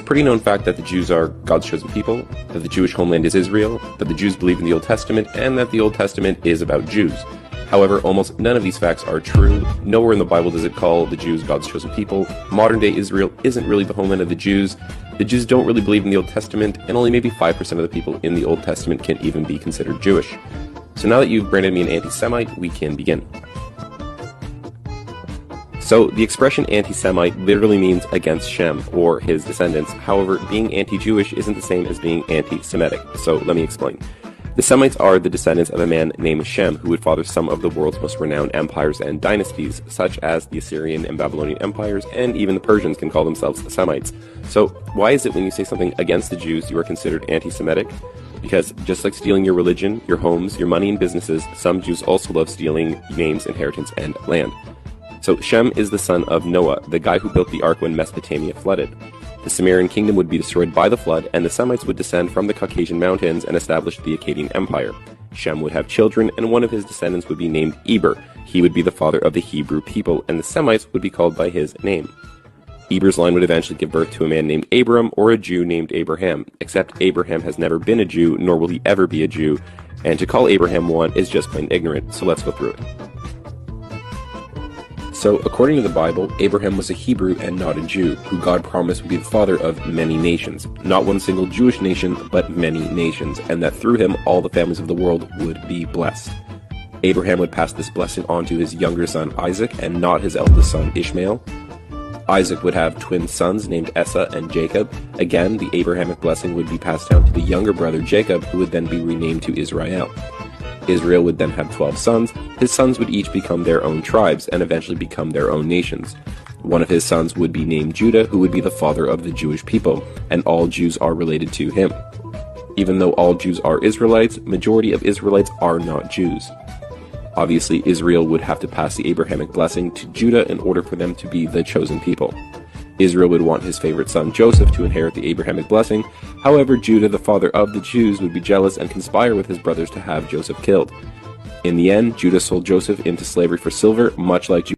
a pretty known fact that the Jews are God's chosen people, that the Jewish homeland is Israel, that the Jews believe in the Old Testament, and that the Old Testament is about Jews. However, almost none of these facts are true. Nowhere in the Bible does it call the Jews God's chosen people. Modern-day Israel isn't really the homeland of the Jews. The Jews don't really believe in the Old Testament, and only maybe 5% of the people in the Old Testament can even be considered Jewish. So now that you've branded me an anti-Semite, we can begin. So, the expression anti-Semite literally means against Shem, or his descendants. However, being anti-Jewish isn't the same as being anti-Semitic. So, let me explain. The Semites are the descendants of a man named Shem, who would father some of the world's most renowned empires and dynasties, such as the Assyrian and Babylonian empires, and even the Persians can call themselves Semites. So, why is it when you say something against the Jews, you are considered anti-Semitic? Because just like stealing your religion, your homes, your money and businesses, some Jews also love stealing names, inheritance, and land. So Shem is the son of Noah, the guy who built the ark when Mesopotamia flooded. The Sumerian kingdom would be destroyed by the flood, and the Semites would descend from the Caucasian mountains and establish the Akkadian Empire. Shem would have children, and one of his descendants would be named Eber. He would be the father of the Hebrew people, and the Semites would be called by his name. Eber's line would eventually give birth to a man named Abram, or a Jew named Abraham, except Abraham has never been a Jew, nor will he ever be a Jew, and to call Abraham one is just plain ignorant, so let's go through it. So, according to the Bible, Abraham was a Hebrew and not a Jew, who God promised would be the father of many nations. Not one single Jewish nation, but many nations, and that through him all the families of the world would be blessed. Abraham would pass this blessing on to his younger son Isaac, and not his eldest son Ishmael. Isaac would have twin sons named Esau and Jacob. Again, the Abrahamic blessing would be passed down to the younger brother Jacob, who would then be renamed to Israel. Israel would then have 12 sons. His sons would each become their own tribes and eventually become their own nations. One of his sons would be named Judah, who would be the father of the Jewish people, and all Jews are related to him. Even though all Jews are Israelites, majority of Israelites are not Jews. Obviously, Israel would have to pass the Abrahamic blessing to Judah in order for them to be the chosen people. Israel would want his favorite son Joseph to inherit the Abrahamic blessing. However, Judah, the father of the Jews, would be jealous and conspire with his brothers to have Joseph killed. In the end, Judah sold Joseph into slavery for silver, much like